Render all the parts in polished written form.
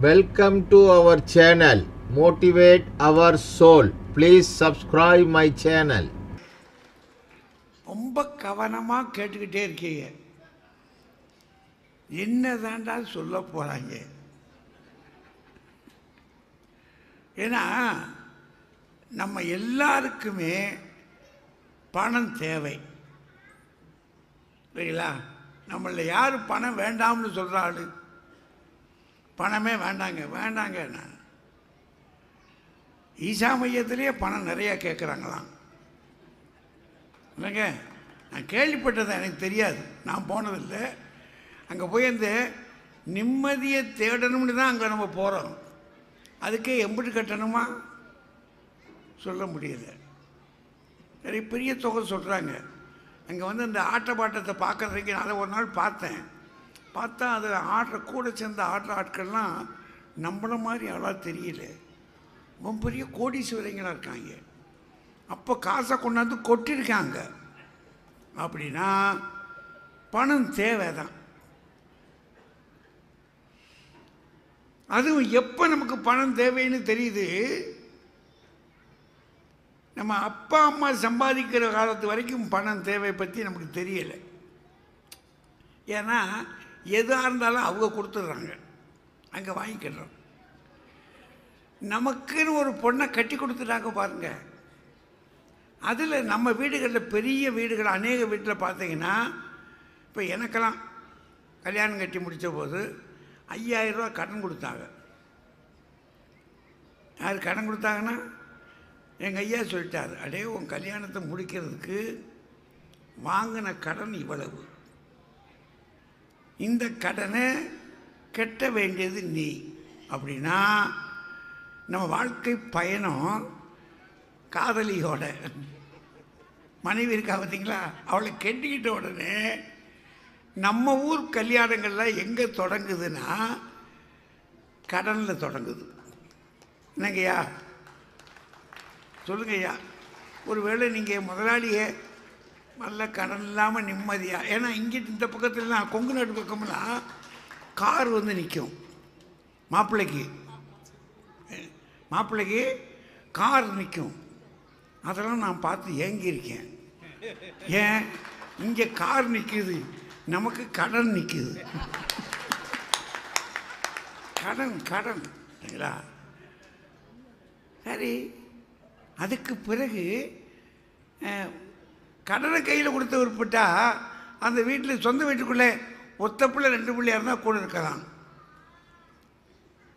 Welcome to our channel, Motivate Our Soul. Please subscribe my channel. ரொம்ப கவனமாக கேட்டுக்கிட்டே இருக்கீங்க. என்னதாண்டா சொல்ல போகிறாங்க? ஏன்னா நம்ம எல்லாருக்குமே பணம் தேவை சரிங்களா? நம்மள யார் பணம் வேண்டாம்னு சொல்கிறாள்? பணமே வேண்டாங்க. நான் ஈசா மையத்திலேயே பணம் நிறையா கேட்குறாங்களாம் இல்லைங்க. நான் கேள்விப்பட்டது, எனக்கு தெரியாது, நான் போனதில்லை. அங்கே போய் அந்த நிம்மதியை தேடணும்னு தான் அங்கே நம்ம போகிறோம். அதுக்கே எம்பிட்டு கட்டணுமா சொல்ல முடியல. நிறைய பெரிய தொகை சொல்கிறாங்க. அங்கே வந்து அந்த ஆட்டப்பாட்டத்தை பார்க்குறதுக்கு நான் அதை ஒரு நாள் பார்த்தா அது கூட சேர்ந்த ஆட்கள்லாம் நம்மள மாதிரி ஆளாக தெரியல. ரொம்ப பெரிய கோடீஸ்வரங்களாக இருக்காங்க. அப்போ காசை கொண்டாந்து கொட்டிருக்காங்க. அப்படின்னா பணம் தேவை தான். அதுவும் எப்போ நமக்கு பணம் தேவைன்னு தெரியுது? நம்ம அப்பா அம்மா சம்பாதிக்கிற காலத்து வரைக்கும் பணம் தேவை பற்றி நமக்கு தெரியலை. ஏன்னா எதாக இருந்தாலும் அவங்க கொடுத்துட்றாங்க, அங்கே வாங்கிக்கிறோம். நமக்குன்னு ஒரு பொண்ணை கட்டி கொடுத்துட்டாங்க பாருங்க. அதில் நம்ம வீடுகளில் பெரிய வீடுகள் அநேக வீட்டில் பார்த்தீங்கன்னா, இப்போ எனக்கெல்லாம் கல்யாணம் கட்டி முடித்த போது 5000 ரூபா கடன் கொடுத்தாங்க. யார் கடன் கொடுத்தாங்கன்னா, எங்கள் ஐயா சொல்லிட்டார், அடே உன் கல்யாணத்தை முடிக்கிறதுக்கு வாங்கின கடன் இவ்வளவு, இந்த கடனை கட்ட வேண்டியது நீ. அப்படின்னா நம்ம வாழ்க்கை பயணம் காதலியோட மனைவி இருக்கா பார்த்தீங்களா, அவளை கெட்டிக்கிட்ட உடனே நம்ம ஊர் கல்யாணங்கள்லாம் எங்கே தொடங்குதுன்னா கடனில் தொடங்குது. என்னங்கய்யா சொல்லுங்கய்யா. ஒருவேளை நீங்கள் முதலாளியே நல்ல கடன் இல்லாமல் நிம்மதியாக, ஏன்னா இங்கிட்டு இந்த பக்கத்துலலாம் கொங்கு நாட்டு பக்கம்லாம் கார் வந்து நிற்கும். மாப்பிள்ளைக்கு கார் நிற்கும். அதெல்லாம் நான் பார்த்து ஏங்கியிருக்கேன். ஏன் இங்கே கார் நிற்குது, நமக்கு கடன் நிற்குது. கடன் சரிங்களா? சரி, அதுக்கு பிறகு கடனை கையில் கொடுத்து விற்பட்டா அந்த வீட்டில் சொந்த வீட்டுக்குள்ளே ஒத்த பிள்ளை 2 பிள்ளையாக இருந்தால் கூட இருக்கலாம்.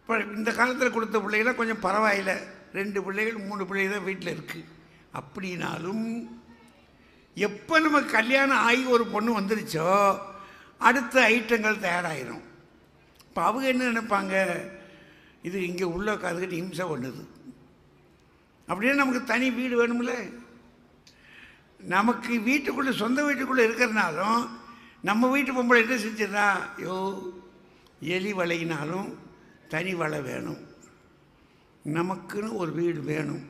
இப்போ இந்த காலத்தில் கொடுத்த பிள்ளைகளாம் கொஞ்சம் பரவாயில்லை, 2 பிள்ளைகள் 3 பிள்ளைகள் தான் வீட்டில் இருக்குது. அப்படின்னாலும் எப்போ நம்ம கல்யாணம் ஆகி ஒரு பொண்ணு வந்துருச்சோ அடுத்த ஐட்டங்கள் தயாராகிடும். இப்போ அவங்க என்ன நினைப்பாங்க, இது இங்கே உள்ள காதுகிட்டு இம்சை பண்ணுது. அப்படியே நமக்கு தனி வீடு வேணும்ல. நமக்கு வீட்டுக்குள்ளே சொந்த வீட்டுக்குள்ளே இருக்கிறனாலும் நம்ம வீட்டு பொம்பளை என்ன செஞ்சிடா, எலி வலையினாலும் தனி வலை வேணும், நமக்குன்னு ஒரு வீடு வேணும்.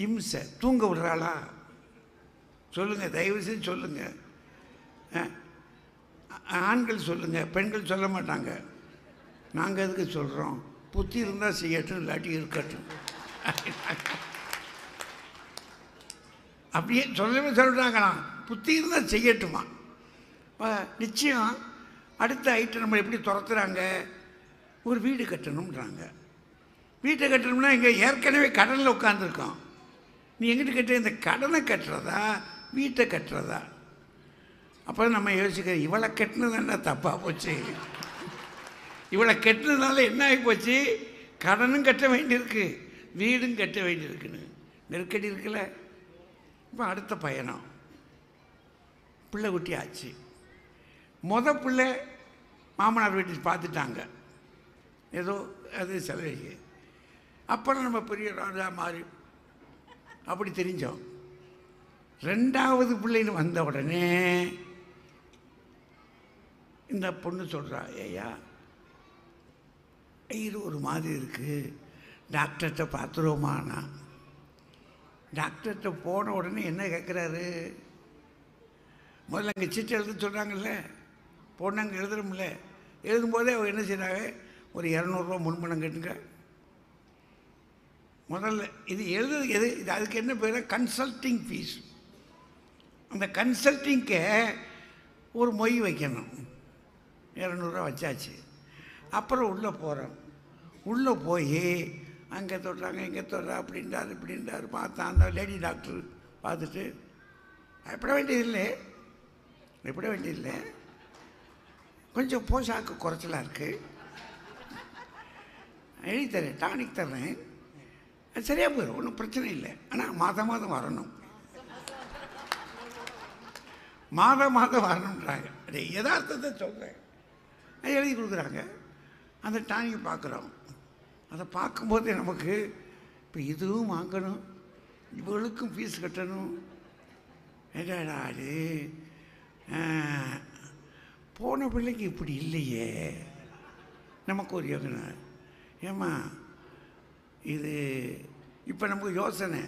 இம்சை தூங்க விடுறாளா சொல்லுங்கள், தயவு செஞ்சு சொல்லுங்கள். ஆண்கள் சொல்லுங்கள், பெண்கள் சொல்ல மாட்டாங்க. நாங்கள் எதுக்கு சொல்கிறோம்? புத்தி இருந்தால் செய்யட்டும், இல்லாட்டி இருக்கட்டும். அப்படியே சொல்கிறாங்களாம், புத்தி இருந்தால் செய்யட்டுமா. நிச்சயம் அடுத்த ஐட்டம் நம்ம எப்படி துரத்துறாங்க, ஒரு வீடு கட்டணுன்றாங்க. வீட்டை கட்டணும்னா இங்கே ஏற்கனவே கடனில் உட்காந்துருக்கோம். நீ எங்கிட்ட கட்ட, இந்த கடனை கட்டுறதா வீட்டை கட்டுறதா? அப்போ நம்ம யோசிக்கிறோம், இவளை கட்டினது என்ன தப்பாக போச்சு, இவளை கட்டினதுனால என்ன ஆகி போச்சு, கடனும் கட்ட வேண்டியிருக்கு, வீடும் கட்ட வேண்டியிருக்குன்னு நெருக்கடி இருக்குல்ல. இப்போ அடுத்த பயணம், பிள்ளை குட்டி ஆச்சு. பிள்ளை மாமனார் வீட்டில் பார்த்துட்டாங்க, ஏதோ அது செலவு. அப்புறம் நம்ம பெரிய ராஜா மாறி அப்படி தெரிஞ்சோம். 2வது பிள்ளைன்னு வந்த உடனே இந்த பொண்ணு சொல்கிறா, ஏய்யா இது ஒரு மாதிரி இருக்குது, டாக்டர்கிட்ட பார்த்துருவோமாண்ணா. டாக்டர்கிட்ட போன உடனே என்ன கேட்குறாரு, முதல்ல அங்கே சீட்டு எழுத சொல்கிறாங்கல்ல, பொண்ணு அங்கே எழுதுறோம்ல, எழுதும்போதே அவங்க என்ன செய்கிறாங்க, ஒரு 200 முன்பணம் கேட்டுங்க. முதல்ல இது எழுதுறது இது அதுக்கு என்ன பேர்? Consulting fees. அந்த கன்சல்டிங்க்கு ஒரு மொய் வைக்கணும். 200 வச்சாச்சு. அப்புறம் உள்ளே போகிறோம். உள்ளே போய் அங்கே தொடுறாங்க, இங்கே தொடுறா, அப்படின்றார் இப்படின்றார். பார்த்தா அந்த லேடி டாக்டர் பார்த்துட்டு பயப்பட வேண்டியதில்லை, பயப்பட வேண்டியதில்லை, கொஞ்சம் போஷாக்கு குறைச்சலாக இருக்குது, எழுதி தரேன், டானிக் தர்றேன், அது சரியாக போயிடும், ஒன்றும் பிரச்சனை இல்லை. ஆனால் மாதம் மாதம் வரணும், மாதம் மாதம் வரணுன்றாங்க. அது யதார்த்தத்தை சொல்கிறேன். அது எழுதி கொடுக்குறாங்க. அந்த டானிக் பார்க்குறோம். அதை பார்க்கும்போது நமக்கு இப்போ இதுவும் வாங்கணும், இவளுக்கும் ஃபீஸ் கட்டணும், என்னடா அது போன பிள்ளைக்கு இப்படி இல்லையே. நமக்கு ஒரு யோசனை, ஏம்மா இது இப்போ நமக்கு யோசனை,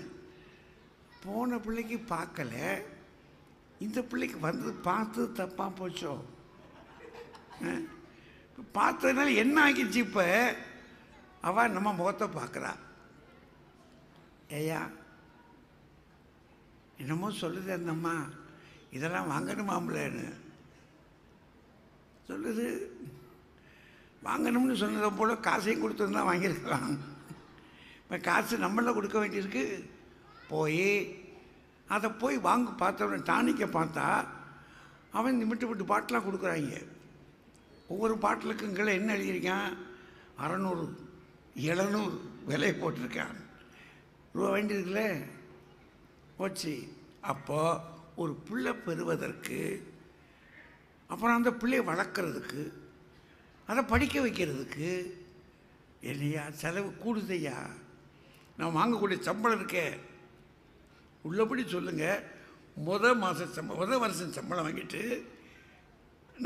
போன பிள்ளைக்கு பார்க்கல, இந்த பிள்ளைக்கு வந்து பார்த்து தப்பாக போச்சோ. பார்த்ததுனால என்ன ஆகிடுச்சு? இப்போ அவள் நம்ம முகத்தை பார்க்குறா. ஏயா என்னமோ சொல்லுது அந்த அம்மா, இதெல்லாம் வாங்கணுமாம்லன்னு சொல்லுது. வாங்கணும்னு சொன்னதை போல் காசையும் கொடுத்துருந்தா வாங்கியிருக்கலாம். இப்போ காசு நம்மள கொடுக்க வேண்டியிருக்கு. போய் அதை போய் வாங்க பார்த்தவன டானிக்கை பார்த்தா அவன் விட்டு விட்டு பாட்டெலாம் கொடுக்குறாங்க. ஒவ்வொரு பாட்டிலுக்கும் கீழே என்ன எழுதியிருக்கான்? 600 700 விலை போட்டிருக்கான். ரூபா வேண்டியிருக்குல்ல போச்சு. அப்போது ஒரு பிள்ளை பெறுவதற்கு, அப்புறம் அந்த பிள்ளையை வளர்க்குறதுக்கு, அதை படிக்க வைக்கிறதுக்கு இல்லையா செலவு கூடுதையா? நான் வாங்கக்கூடிய சம்பளம் இருக்கே, உள்ளபடி சொல்லுங்கள், முதல் வருஷம் சம்பளம் வாங்கிட்டு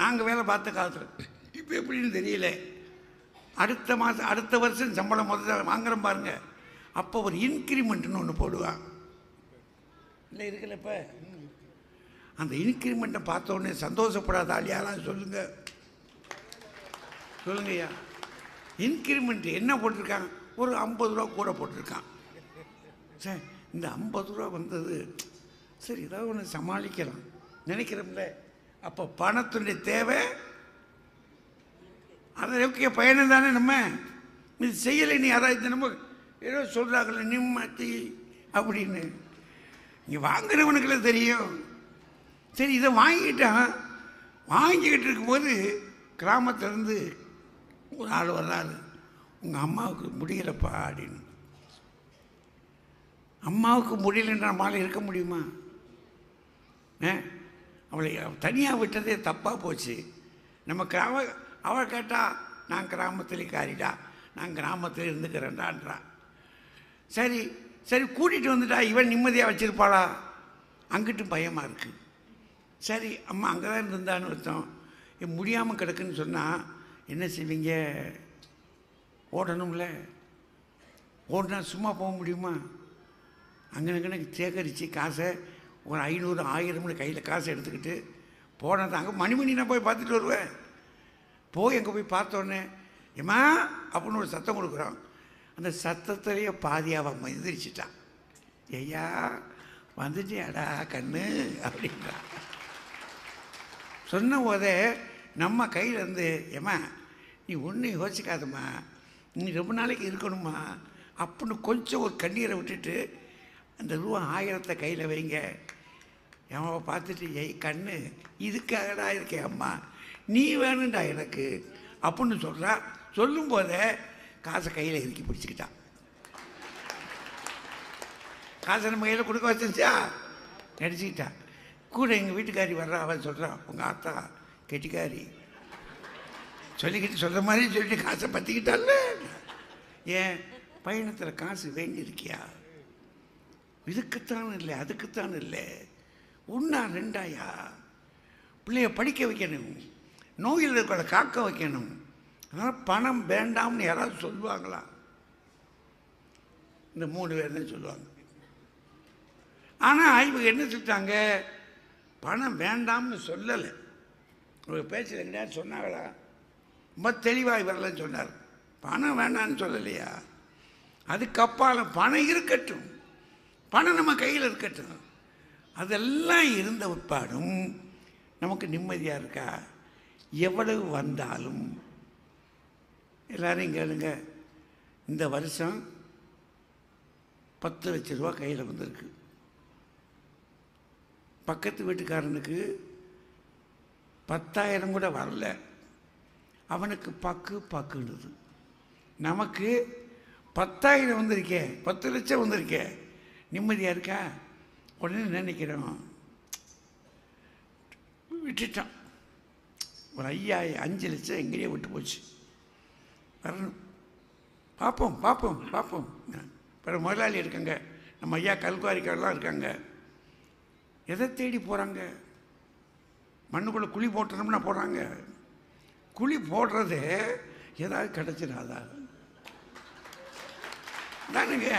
நாங்கள் வேலை பார்த்த காலத்தில் இப்போ எப்படின்னு தெரியல, அடுத்த வருஷம் சம்பளம் முதல்ல வாங்குகிறோம் பாருங்க, அப்போ ஒரு இன்க்ரிமெண்ட்னு ஒன்று போடுவான் இல்லை இருக்குல்ல. இப்போ அந்த இன்க்ரிமெண்ட்டை பார்த்த உடனே சந்தோஷப்படாத ஆளியாலாம் சொல்லுங்கள், சொல்லுங்கய்யா. இன்க்ரிமெண்ட் என்ன போட்டிருக்காங்க? ஒரு 50 ரூபா கூட போட்டிருக்கான். சரி, இந்த 50 ரூபா வந்தது, சரி ஏதாவது ஒன்று சமாளிக்கலாம் நினைக்கிறோம்ல. அப்போ பணத்துடைய தேவை, அதற்கு பயணம் தானே. நம்ம இது செய்யலை, நீ அதாவது நம்ம ஏதோ சொல்கிறாங்களே நிம்மதி அப்படின்னு, இங்கே வாங்குறவனுக்குள்ள தெரியும். சரி, இதை வாங்கிட்டான். வாங்கிக்கிட்டு இருக்கும்போது கிராமத்திலேருந்து ஒரு ஆள் வர்றாரு, உங்கள் அம்மாவுக்கு முடியலப்பா அப்படின்னு. அம்மாவுக்கு முடியலன்ற நம்மளால் இருக்க முடியுமா? அவளை தனியாக விட்டதே தப்பாக போச்சு. நம்ம அவள் கேட்டால் நான் கிராமத்தில் காரிடா, நான் கிராமத்தில் இருந்துக்கிறேன்டான்றா. சரி சரி கூட்டிகிட்டு வந்துட்டா, இவன் நிம்மதியாக வச்சுருப்பாளா? அங்கிட்டும் பயமாக இருக்குது. சரி அம்மா அங்கே தான் இருந்தான்னு அர்த்தம். முடியாமல் கிடக்குன்னு சொன்னால் என்ன செய்வீங்க? ஓடணும்ல. ஓடினா சும்மா போக முடியுமா? அங்கே சேகரித்து காசை ஒரு 500 1000 கையில் காசை எடுத்துக்கிட்டு போனது. அங்கே மணி நான் போய் பார்த்துட்டு வருவேன். போய் அங்கே போய் பார்த்தோன்னே ஏம்மா அப்படின்னு ஒரு சத்தம் கொடுக்குறோம். அந்த சத்தத்திலேயே பாதியாக எந்திரிச்சிட்டான். ஐயா வந்துட்டியாடா கண்ணு அப்படின்றா. சொன்ன போதே நம்ம கையிலேருந்து ஏம்மா நீ ஒன்றும் யோசிக்காதம்மா, நீ ரொம்ப நாளைக்கு இருக்கணுமா அப்படின்னு கொஞ்சம் ஒரு கண்ணீரை விட்டுட்டு அந்த ரூபா 1000 கையில் வைங்க. அம்மாவை பார்த்துட்டு ஏய் கண்ணு இதுக்காகடா இருக்கேன் அம்மா, நீ வேணுண்டா எனக்கு அப்படின்னு சொல்கிறா. சொல்லும் போதே காசை கையில் இறுக்கி பிடிச்சிக்கிட்டான். காசை நம்ம கையில் கொடுக்க வச்சா நடிச்சுக்கிட்டா. கூட எங்கள் வீட்டுக்காரி வர்றா, அவன் சொல்கிறான் உங்கள் ஆத்தா கெட்டிக்காரி சொல்லிக்கிட்டு சொல்கிற மாதிரி சொல்லிட்டு காசை பற்றிக்கிட்டால. ஏன் பயணத்தில் காசு வேண்டியிருக்கியா? இதுக்குத்தான் இல்லை, அதுக்குத்தான் இல்லை, ஒன்றா ரெண்டாயா? பிள்ளைய படிக்க வைக்கணும், நோயில் இருக்கிற காக்க வைக்கணும். அதனால் பணம் வேண்டாம்னு யாராவது சொல்லுவாங்களா? இந்த 3 பேர் தான் சொல்லுவாங்க. ஆனால் இவங்க என்ன சொல்லிட்டாங்க? பணம் வேண்டாம்னு சொல்லலை. ஒரு பேச்சில் எங்கேயாவது சொன்னாங்களா? ரொம்ப தெளிவாக இவரெல்லாம் சொன்னார். பணம் வேண்டான்னு சொல்லலையா? அதுக்கப்பால் பணம் இருக்கட்டும், பணம் நம்ம கையில் இருக்கட்டும். அதெல்லாம் இருந்த உட்பாடும் நமக்கு நிம்மதியாக இருக்கா? எவ்வளவு வந்தாலும் எல்லாரையும் கேளுங்க, இந்த வருஷம் 10 லட்ச ரூபா கையில் வந்திருக்கு. பக்கத்து வீட்டுக்காரனுக்கு 10,000 கூட வரல, அவனுக்கு பக்குன்னுது. நமக்கு 10,000 வந்திருக்கே, 10 லட்சம் வந்திருக்கே, நிம்மதியாக இருக்கா? உடனே நினைக்கிறோம், விட்டுட்டான். ஒரு 5 லட்சம் எங்கேயே விட்டு போச்சு, வரணும், பார்ப்போம் பார்ப்போம் பார்ப்போம். பிற முதலாளி இருக்காங்க, நம்ம ஐயா கல்குவாரிக்காரெலாம் இருக்காங்க. எதை தேடி போகிறாங்க? மண்ணுக்குள்ளே குழி போட்டணும்னா போடுறாங்க. குழி போடுறது ஏதாவது கிடச்சிடாதா தானுங்க?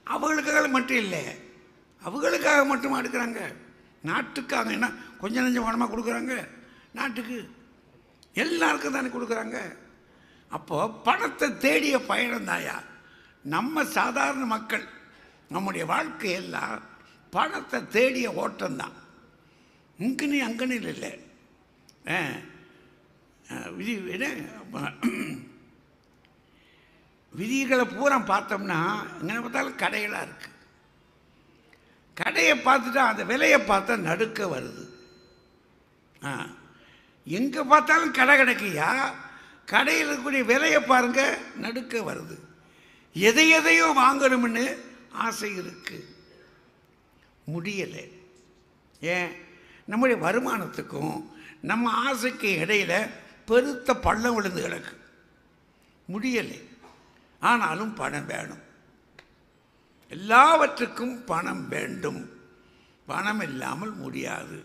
அவங்களுக்காக மட்டும் இல்லை, அவங்களுக்காக மட்டும் எடுக்கிறாங்க, நாட்டுக்காக. என்ன கொஞ்சம் நஞ்சம் பணமாக கொடுக்குறாங்க நாட்டுக்கு? எல்லாருக்கும் தானே கொடுக்குறாங்க. அப்போது பணத்தை தேடிய பயணம் தாயா நம்ம சாதாரண மக்கள். நம்முடைய வாழ்க்கையெல்லாம் பணத்தை தேடிய ஓட்டம்தான். இங்கனி அங்கனி இல்லை. விதி விதிகளை பூரா பார்த்தோம்னா எங்கே பார்த்தாலும் கடைகளாக இருக்குது. கடையை பார்த்துட்டா அந்த விலையை பார்த்தா நடுக்க வருது. எங்கே பார்த்தாலும் கடை கிடைக்கியா, கடையில் இருக்கக்கூடிய விலையை பாருங்க, நடுக்க வருது. எதையோ வாங்கணும்னு ஆசை இருக்கு, முடியலை. ஏன்? நம்முடைய வருமானத்துக்கும் நம்ம ஆசைக்கு இடையில பெருத்த பள்ளம் விழுந்து கிடக்கு, முடியலை. ஆனாலும் பணம் வேணும், எல்லாவற்றுக்கும் பணம் வேண்டும். பணம் இல்லாமல் முடியாது.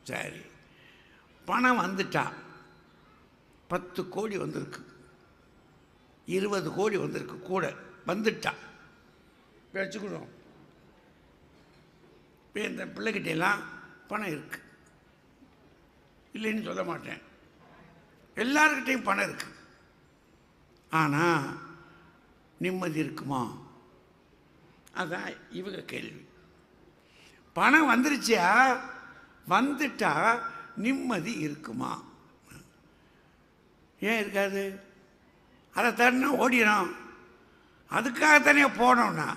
சரி, பணம் வந்துட்டா 10 கோடி வந்திருக்கு, 20 கோடி வந்திருக்கு, கூட வந்துட்டா வச்சுக்கணும். இப்போ இந்த பிள்ளைகிட்டெல்லாம் பணம் இருக்கு, இல்லைன்னு சொல்ல மாட்டேன், எல்லாருக்கிட்டையும் பணம் இருக்கு. ஆனால் நிம்மதி இருக்குமா? அதான் இவங்க கேள்வி. பணம் வந்துருச்சியா, வந்துட்டா நிம்மதி இருக்குமா? ஏன் இருக்காது? அதை தரனா ஓடிடும். அதுக்காகத்தானே போனோம்னா,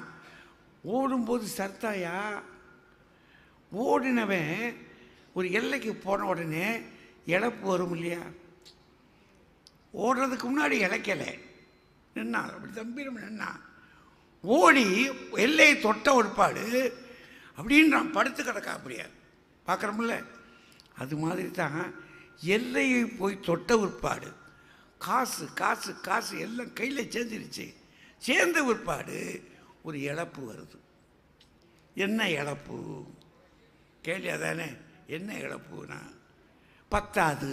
ஓடும்போது சர்த்தாயா? ஓடினவன் ஒரு எல்லைக்கு போன உடனே இழப்பு வரும் இல்லையா? ஓடுறதுக்கு முன்னாடி இழைக்கலை, நின்னா அப்படி தம்பிடும் நின்னா, ஓடி எல்லையை தொட்ட ஒருபாடு அப்படின்றான், படுத்து கிடக்கா அப்படியா பார்க்குறோம்ல. அது மாதிரி தான் எல்லையை போய் தொட்ட உட்பாடு காசு காசு காசு எல்லாம் கையில் சேர்ந்துருச்சு. சேர்ந்த உட்பாடு ஒரு இழப்பு வருது. என்ன இழப்பு? கேள்வி அதானே. என்ன இழப்புனா, பத்தாது.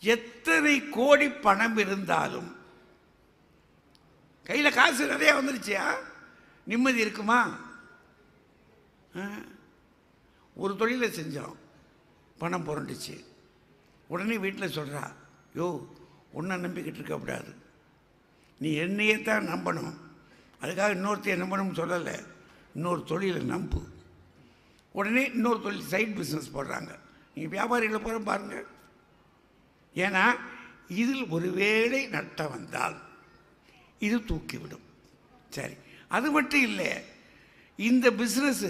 எத்தனை கோடி பணம் இருந்தாலும் கையில் காசு நிறையா வந்துருச்சியா, நிம்மதி இருக்குமா? ஒரு தொழிலை செஞ்சோம், பணம் புரண்டுச்சு. உடனே வீட்டில் சொல்கிறா, யோ ஒன்றை நம்பிக்கிட்டு இருக்கக்கூடாது, நீ என்னையே தான் நம்பணும். அதுக்காக இன்னொருத்தையை நம்பணும்னு சொல்லலை, இன்னொரு தொழிலை நம்பு. உடனே இன்னொரு தொழில் சைட் பிஸ்னஸ் போடுறாங்க. நீங்கள் வியாபாரிகளை போகிற பாருங்கள். ஏன்னா இதில் ஒருவேளை நட்டம் வந்தால் இது தூக்கிவிடும். சரி, அது மட்டும் இல்லை, இந்த பிஸ்னஸ்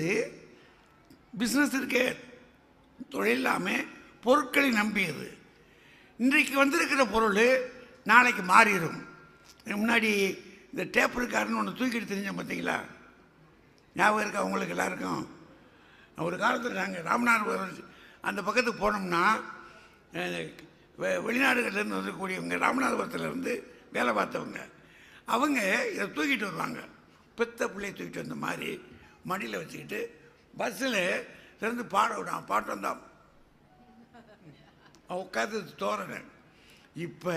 இருக்கே, தொழில் இல்லாமல் பொருட்களை நம்பியது. இன்றைக்கு வந்திருக்கிற பொருள் நாளைக்கு மாறிடும். முன்னாடி இந்த டேப் இருக்காருன்னு ஒன்று தூக்கிட்டு தெரிஞ்சோம் பார்த்தீங்களா? ஞாபகம் இருக்கா அவங்களுக்கு எல்லாருக்கும்? ஒரு காலத்தில் நாங்கள் ராமநாதபுரம் அந்த பக்கத்துக்கு போனோம்னா, வெளிநாடுகள்லேருந்து வந்துக்கூடியவங்க, ராமநாதபுரத்துலேருந்து வேலை பார்த்தவங்க, அவங்க இதை தூக்கிட்டு வருவாங்க. பெத்த பிள்ளையை தூக்கிட்டு வந்த மாதிரி மடியில் வச்சுக்கிட்டு பஸ்ஸில் திறந்து பாட விடான். பாட்டு வந்தான் உட்காந்து தோறன. இப்போ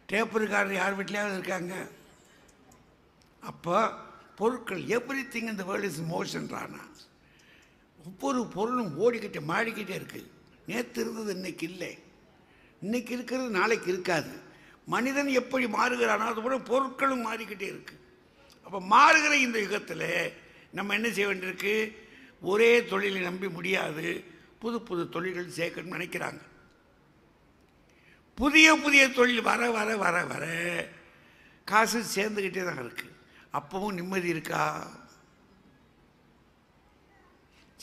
டேப்பருக்காரர் யார் வீட்லையாவது இருக்காங்க? அப்போ பொருட்கள் எவ்ரிதிங் இந்த வேர்ல்ட் இஸ் மோஷன்றானா. ஒவ்வொரு பொருளும் ஓடிக்கிட்டே மாடிக்கிட்டே இருக்குது. நேற்று இருந்தது இன்னைக்கு இல்லை, இன்னைக்கு இருக்கிறது நாளைக்கு இருக்காது. மனிதன் எப்படி மாறுகிறானோ அதுபோல பொருட்களும் மாறிக்கிட்டே இருக்கு. அப்போ மாறுகிற இந்த யுகத்தில் நம்ம என்ன செய்ய வேண்டியிருக்கு? ஒரே தொழிலை நம்பி முடியாது, புது புது தொழில்கள் சேர்க்கணும்னு நினைக்கிறாங்க. புதிய புதிய தொழில் வர வர வர வர காசு சேர்ந்துக்கிட்டே தான் இருக்கு. அப்பவும் நிம்மதி இருக்கா?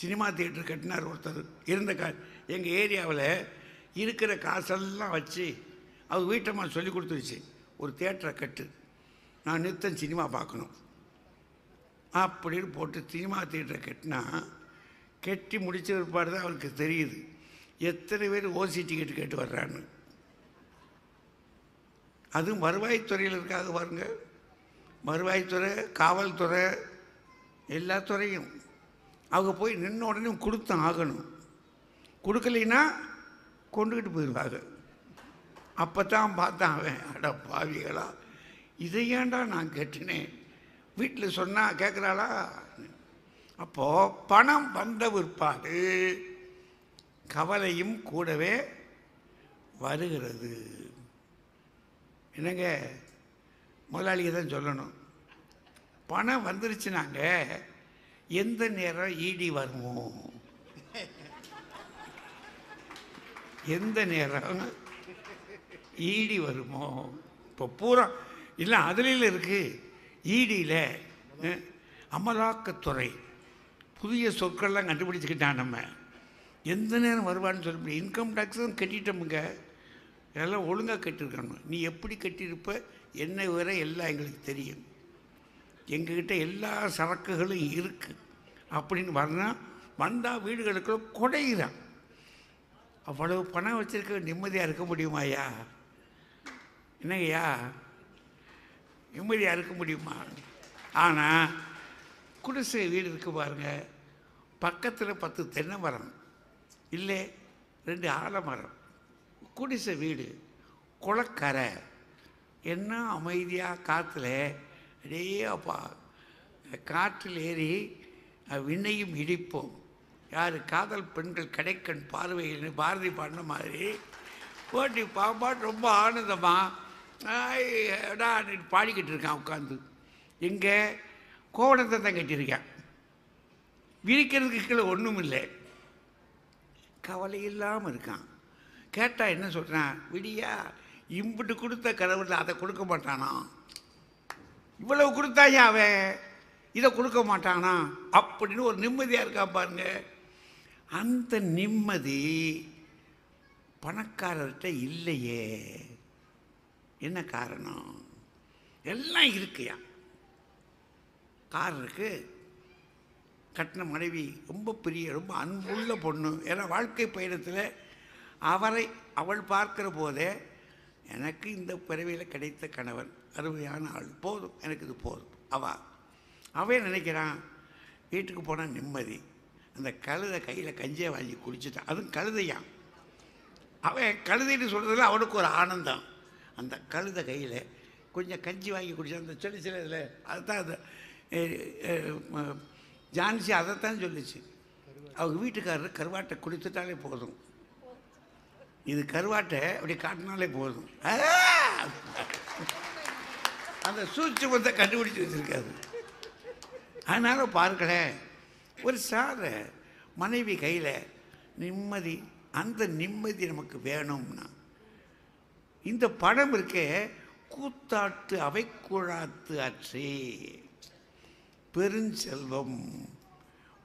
சினிமா தியேட்டர் கட்டினார் ஒருத்தர். எங்கள் ஏரியாவில் இருக்கிற காசெல்லாம் வச்சு அவர் வீட்டம்மா சொல்லி கொடுத்துருச்சு, ஒரு தியேட்டரை கட்டு, நான் நித்தம் சினிமா பார்க்கணும் அப்படின்னு போட்டு சினிமா தியேட்டரை கட்டினா, கட்டி முடிச்ச பிற்பாடு தான் அவருக்கு தெரியுது எத்தனை பேர் ஓசி டிக்கெட் கேட்டு வர்றான்னு. அதுவும் வருவாய்த்துறையில் இருக்காங்க பாருங்க, வருவாய்த்துறை, காவல்துறை, எல்லா துறையும். அவங்க போய் நின்ன உடனே கொடுத்தான் ஆகணும். கொடுக்கலைன்னா கொண்டுக்கிட்டு போயிடுவாங்க. அப்போ தான் பார்த்தான் அவன், அட பாவிகளா, இதை ஏன்டா நான் கேட்டினேன், வீட்டில் சொன்னால் கேட்குறாளா? அப்போது பணம் வந்த பிற்பாடு கவலையும் கூடவே வருகிறது. என்னங்க, முதலாளியை தான் சொல்லணும். பணம் வந்துருச்சுனாங்க எந்த நேரம் ஈடி வருமோ, எந்த நேரம் ஈடி வருமோ. இப்போ பூரா இல்லை அதில் இருக்குது. ஈடியில் அமலாக்கத்துறை புதிய சொற்கள்லாம் கண்டுபிடிச்சிக்கிட்டான். நம்ம எந்த நேரம் வருவான்னு சொல்ல முடியும். இன்கம் டேக்ஸும் கட்டிட்டோமுங்க, எல்லாம் ஒழுங்காக கட்டியிருக்கணும். நீ எப்படி கட்டியிருப்ப என்ன விவரம் எல்லாம் எங்களுக்கு தெரியும், எங்ககிட்ட எல்லா சரக்குகளும் இருக்குது அப்படின்னு வந்தால் வீடுகளுக்குள்ள குடையிறான். அவ்வளவு பணம் வச்சுருக்க நிம்மதியாக இருக்க முடியுமாயா? என்னங்கய்யா, நிம்மதியாக இருக்க முடியுமா? ஆனால் குடிசை வீடு இருக்கு பாருங்க, பக்கத்தில் 10 தென்னை மரம் இல்லை 2 ஆலமரம், குடிசை வீடு, குளக்கரை, என்ன அமைதியாக காற்றுல அடே அப்பா, காற்றில் ஏறி விண்ணையும் இடிப்போம். யார் காதல் பெண்கள் கடைக்கண் பார்வையில் பாரதி பாடின மாதிரி போட்டி பாப்பாட்டு ரொம்ப ஆனந்தமாக பாடிக்கிட்டு இருக்கான் உட்காந்து. எங்கே கோவணத்தை தான் கட்டியிருக்கேன், விரிக்கிறதுக்கு கீழே ஒன்றும் இல்லை, கவலை இல்லாமல் இருக்கான். கேட்டால் என்ன சொல்கிறான், விடியா இம்பிட்டு கொடுத்த கடவுள் அதை கொடுக்க மாட்டானா, இவ்வளவு கொடுத்தாயா அவன் இதை கொடுக்க மாட்டானா அப்படின்னு ஒரு நிம்மதியாக இருக்கா பாருங்க. அந்த நிம்மதி பணக்காரர்கிட்ட இல்லையே. என்ன காரணம்? எல்லாம் இருக்குயா. கார் இருக்கு, கட்டின மனைவி ரொம்ப பெரிய ரொம்ப அன்புள்ள பொண்ணு. ஏன்னா வாழ்க்கை பயணத்தில் அவள் பார்க்கிற போதே எனக்கு இந்த பிறவியில் கிடைத்த கணவன் அருமையான ஆள், போதும், எனக்கு இது போதும். அவன் நினைக்கிறான் வீட்டுக்கு போனால் நிம்மதி. அந்த கழுதை கையில் கஞ்சியை வாங்கி குடிச்சிட்டான், அதுவும் கழுதையான். அவன் கழுதைன்னு சொல்கிறதுல அவனுக்கு ஒரு ஆனந்தம். அந்த கழுதை கையில் கொஞ்சம் கஞ்சி வாங்கி குடிச்சான். அந்த சில இதில் அதுதான் அது ஜான்சி அதைத்தான் சொல்லிச்சு. அவங்க வீட்டுக்காரர் கருவாட்டை குடித்துட்டாலே போதும், இது கருவாட்டை அப்படி காட்டினாலே போதும். அந்த சூட்சுமத்தை கண்டுபிடிச்சி வச்சுருக்காது. அதனால் பார்க்கலேன், ஒரு சாத மனைவி கையில் நிம்மதி, அந்த நிம்மதி நமக்கு வேணும்னா இந்த படம் இருக்கே, கூத்தாட்டு அவை குழாத்து அற்றே பெருஞ்செல்வம்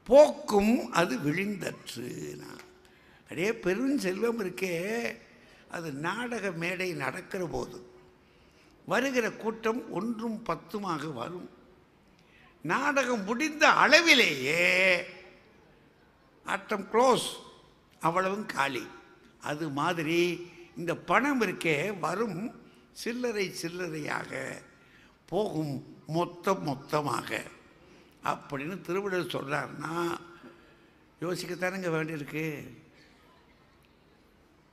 போக்கும் அது விழிந்தற்று. அப்படியே பெருஞ்செல்வம் இருக்கே, அது நாடக மேடை நடக்கிற போது வருகிற கூட்டம் 1ம் 10மாக வரும். நாடகம் முடிந்த அளவிலேயே ஆட்டம் க்ளோஸ், அவ்வளவும் காலி. அது மாதிரி இந்த பணம் இருக்கே, வரும் சில்லறை சில்லறையாக, போகும் மொத்தமாக அப்படின்னு திருவள்ளுவர் சொல்கிறாருன்னா யோசிக்கத்தானுங்க வேண்டியிருக்கு.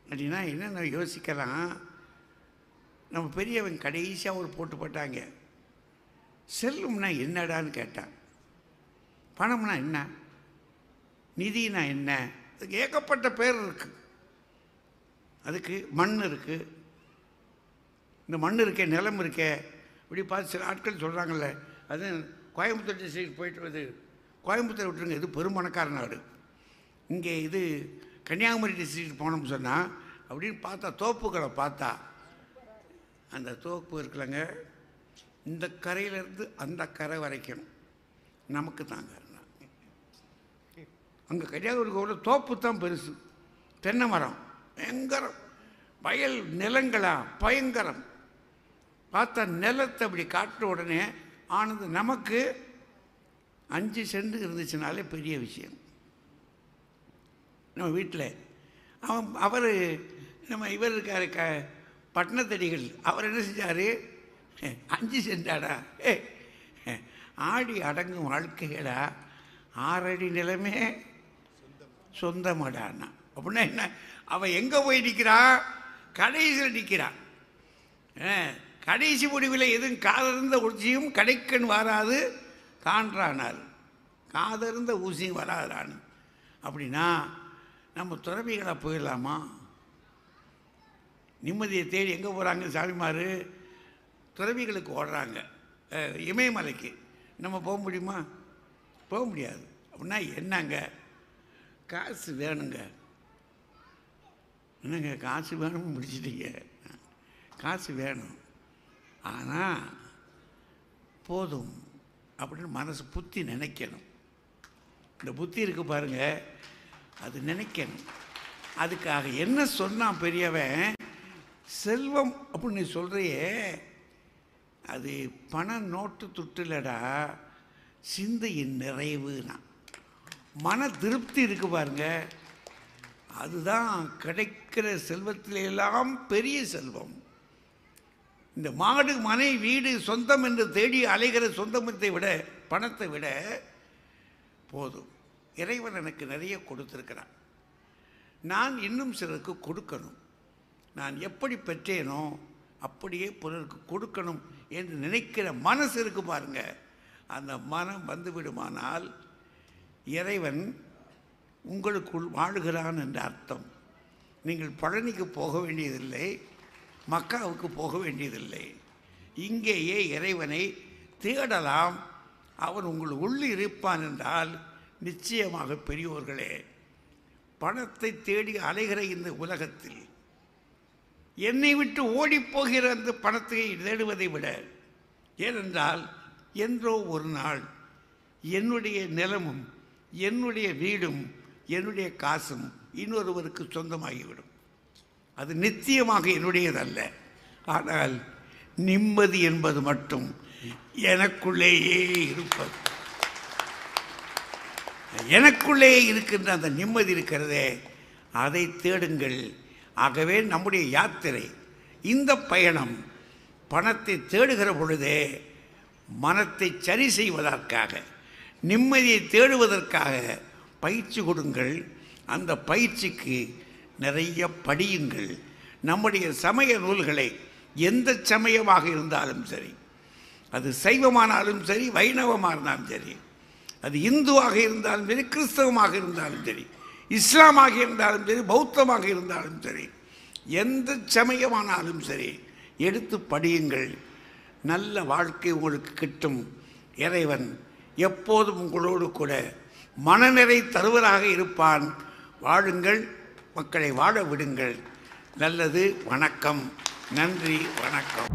அப்படின்னா என்னென்ன யோசிக்கலாம். நம்ம பெரியவங்க கடைசியாக ஒரு போட்டு போட்டாங்க, செல்வம்னா என்னடான்னு கேட்டான். பணம்னா என்ன, நிதினா என்ன, அதுக்கு ஏகப்பட்ட பேர் இருக்கு. அதுக்கு மண் இருக்குது. இந்த மண் இருக்கே, நிலம் இருக்கே, இப்படி பார்த்து சில ஆட்கள் சொல்கிறாங்கல்ல, அது கோயம்புத்தூர் டிஸ்ட்ரிக்ட் போயிட்டு வருது, கோயம்புத்தூர் விட்டுருங்க, இது பெருமணக்கார நாடு. இங்கே இது கன்னியாகுமரி டிஸ்ட்ரிக்ட் போனோம்னு சொன்னால் அப்படின்னு பார்த்தா தோப்புகளை பார்த்தா அந்த தோப்பு இருக்கலங்க, இந்த கரையிலேருந்து அந்த கரை வரைக்கும் நமக்கு தாங்க. அங்கே கன்னியாகுமரிக்கு உள்ள தோப்பு தான் பெருசு, தென்னை மரம் பயங்கரம், வயல் நிலங்களா பயங்கரம். பார்த்தா நிலத்தை அப்படி காட்டுற உடனே ஆனது நமக்கு 5 சென்ட் இருந்துச்சுனாலே பெரிய விஷயம். நம்ம வீட்டில் அவர் நம்ம இவர் இருக்கார் பட்டணத்தடிகள், அவர் என்ன செஞ்சார், 5 சென்டாடா ஆடி அடங்கும் வாழ்க்கைகளா 6 அடி நிலமே சொந்தமாடான்னா. அப்படின்னா என்ன, அவன் எங்கே போய் நிற்கிறான், கடைசியில் நிற்கிறான். கடைசி முடிவில் எதுவும் காதறிந்த ஊசியும் கடைக்கண் வராது காண்றானார், காதறிந்த ஊசியும் வராதான்னு. அப்படின்னா நம்ம துறவிகளாக போயிடலாமா? நிம்மதியை தேடி எங்கே போகிறாங்க சாமிமார், துறவிகளுக்கு ஓடுறாங்க இமயமலைக்கு. நம்ம போக முடியுமா? போக முடியாது. அப்படின்னா என்னங்க, காசு வேணுங்க. என்னங்க காசு வேணும்னு முடிச்சிட்டீங்க, காசு வேணும், ஆனால் போதும் அப்படின்னு மனசு புத்தி நினைக்கணும். இந்த புத்தி இருக்குது பாருங்கள், அது நினைக்கணும். அதுக்காக என்ன சொன்னான் பெரியவன், செல்வம் அப்படின்னு நீ சொல்கிறையே, அது பண நோட்டு துட்டுலடா, சிந்தையின் நிறைவுனா மன திருப்தி இருக்கு பாருங்க, அதுதான் கிடைக்கிற செல்வத்திலெல்லாம் பெரிய செல்வம். இந்த மாடு மனை வீடு சொந்தம் என்று தேடி அலைகிற சொந்தமத்தை விட, பணத்தை விட போதும். இறைவன் எனக்கு நிறைய கொடுத்துருக்கிறான், நான் இன்னும் சிலருக்கு கொடுக்கணும். நான் எப்படி பெற்றேனோ அப்படியே பிறருக்கு கொடுக்கணும் என்று நினைக்கிற மனசு இருக்கு பாருங்க, அந்த மனம் வந்துவிடுமானால் இறைவன் உங்களுக்குள் வாழுகிறான் என்ற அர்த்தம். நீங்கள் பழனிக்கு போக வேண்டியதில்லை, மக்காவுக்கு போக வேண்டியதில்லை, இங்கேயே இறைவனை தேடலாம். அவன் உங்கள் உள்ளே இருப்பான் என்றால் நிச்சயமாக பெரியோர்களே, பணத்தை தேடி அலைகிற இந்த உலகத்தில் என்னை விட்டு ஓடிப்போகிற அந்த பணத்தை தேடுவதை விட, ஏனென்றால் என்றோ ஒரு நாள் என்னுடைய நிலமும் என்னுடைய வீடும் என்னுடைய காசும் இன்னொருவருக்கு சொந்தமாகிவிடும். அது நிச்சயமாக என்னுடையதல்ல. ஆனால் நிம்மதி என்பது மட்டும் எனக்குள்ளேயே இருப்பது. எனக்குள்ளே இருக்கின்ற அந்த நிம்மதி இருக்கிறதே, அதை தேடுங்கள். ஆகவே நம்முடைய யாத்திரை, இந்த பயணம் பணத்தை தேடுகிற பொழுதே மனத்தை சரி செய்வதற்காக, நிம்மதியை தேடுவதற்காக பயிற்சி கொடுங்கள். அந்த பயிற்சிக்கு நிறைய படியுங்கள். நம்முடைய சமய நூல்களை, எந்த சமயமாக இருந்தாலும் சரி, அது சைவமானாலும் சரி, வைணவமாக இருந்தாலும் சரி, அது இந்துவாக இருந்தாலும் சரி, கிறிஸ்தவமாக இருந்தாலும் சரி, இஸ்லாமாக இருந்தாலும் சரி, பௌத்தமாக இருந்தாலும் சரி, எந்த சமயமானாலும் சரி எடுத்து படியுங்கள். நல்ல வாழ்க்கை உங்களுக்கு கிட்டும். இறைவன் எப்போதும் உங்களோடு கூட மனநிறை தருவராக இருப்பான். வாழுங்கள், மக்களை வாழ விடுங்கள். நல்லது. வணக்கம். நன்றி. வணக்கம்.